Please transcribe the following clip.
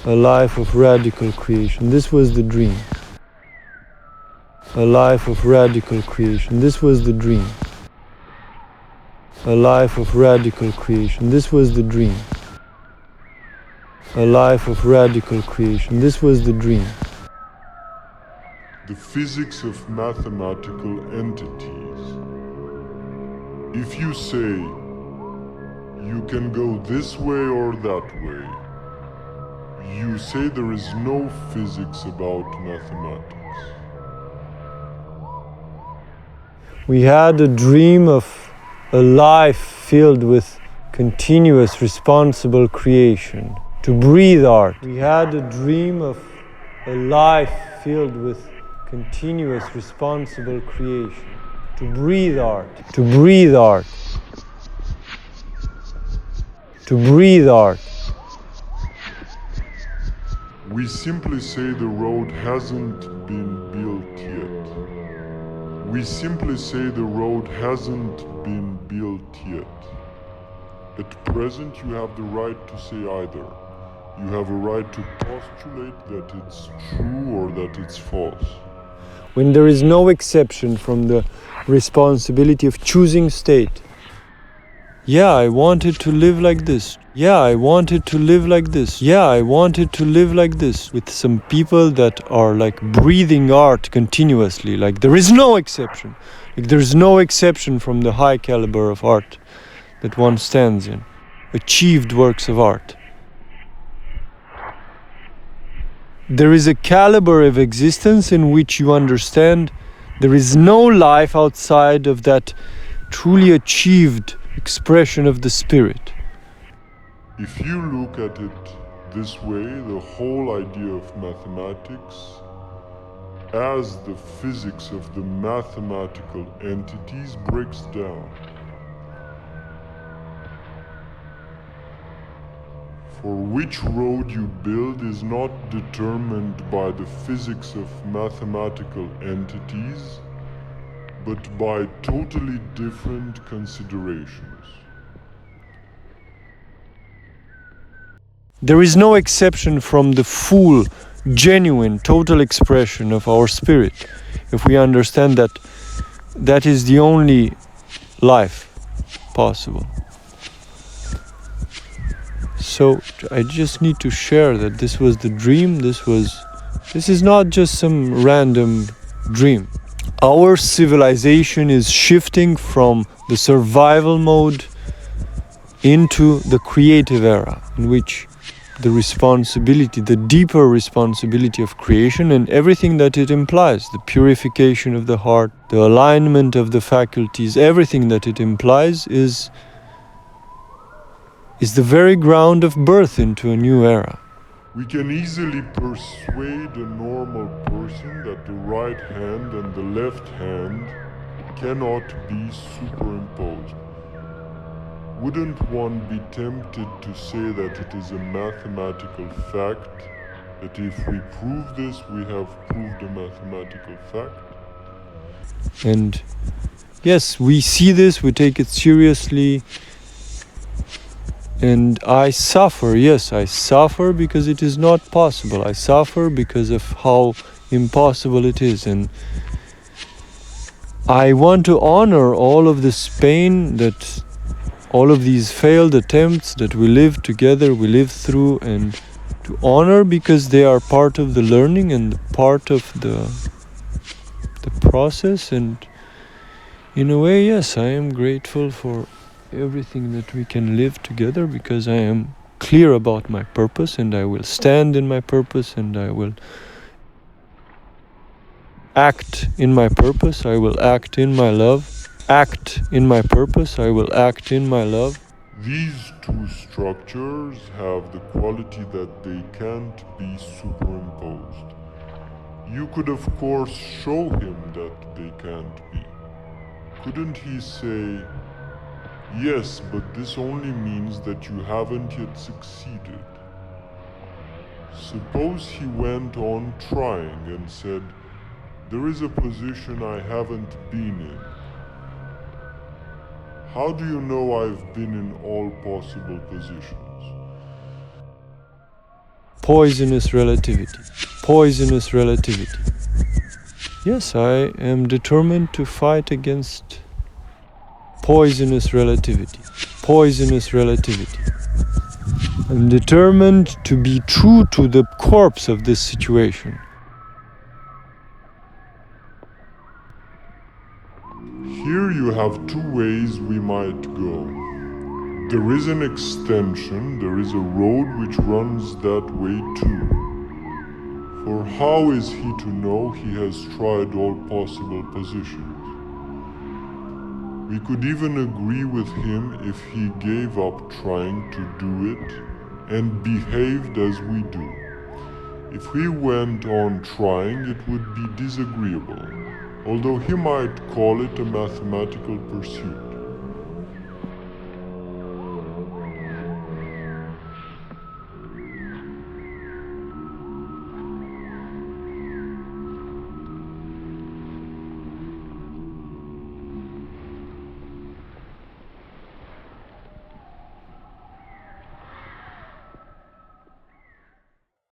A life of radical creation. This was the dream. A life of radical creation. This was the dream. A life of radical creation. This was the dream. A life of radical creation. This was the dream. The physics of mathematical entities. If you say, you can go this way or that way, you say there is no physics about mathematics. We had a dream of a life filled with continuous responsible creation, to breathe art. We had a dream of a life filled with continuous responsible creation, to breathe art, to breathe art, to breathe art. We simply say the road hasn't been built yet. We simply say the road hasn't been built yet. At present, you have the right to say either. You have a right to postulate that it's true or that it's false. When there is no exception from the responsibility of choosing state. Yeah, I wanted to live like this. Yeah, I wanted to live like this. Yeah, I wanted to live like this. With some people that are like breathing art continuously. Like there is no exception. Like there is no exception from the high caliber of art that one stands in. Achieved works of art. There is a caliber of existence in which you understand there is no life outside of that truly achieved expression of the spirit. If you look at it this way, the whole idea of mathematics as the physics of the mathematical entities breaks down. For which road you build is not determined by the physics of mathematical entities, but by totally different considerations. There is no exception from the full, genuine, total expression of our spirit, if we understand that that is the only life possible. So I just need to share that this was the dream. This is not just some random dream. Our civilization is shifting from the survival mode into the creative era, in which the responsibility, the deeper responsibility of creation and everything that it implies, the purification of the heart, the alignment of the faculties, everything that it implies is the very ground of birth into a new era. We can easily persuade a normal person that the right hand and the left hand cannot be superimposed. Wouldn't one be tempted to say that it is a mathematical fact, that if we prove this, we have proved a mathematical fact? And yes, we see this, we take it seriously, and I suffer. Yes, I suffer because it is not possible. I suffer because of how impossible it is, and I want to honor all of this pain, that all of these failed attempts that we live together, we live through, and to honor because they are part of the learning and part of the process. And in a way, yes, I am grateful for everything that we can live together, because I am clear about my purpose, and I will stand in my purpose, and I will act in my purpose. I will act in my love. Act in my purpose, I will act in my love. These two structures have the quality that they can't be superimposed. You could of course show him that they can't be. Couldn't he say, yes, but this only means that you haven't yet succeeded? Suppose he went on trying and said, there is a position I haven't been in. How do you know I've been in all possible positions? poisonous relativity, poisonous relativity. Yes, I am determined to fight against poisonous relativity, poisonous relativity. I'm determined to be true to the corpse of this situation. Here you have two ways we might go. There is an extension, there is a road which runs that way too. For how is he to know he has tried all possible positions? We could even agree with him if he gave up trying to do it and behaved as we do. If we went on trying, it would be disagreeable, although he might call it a mathematical pursuit.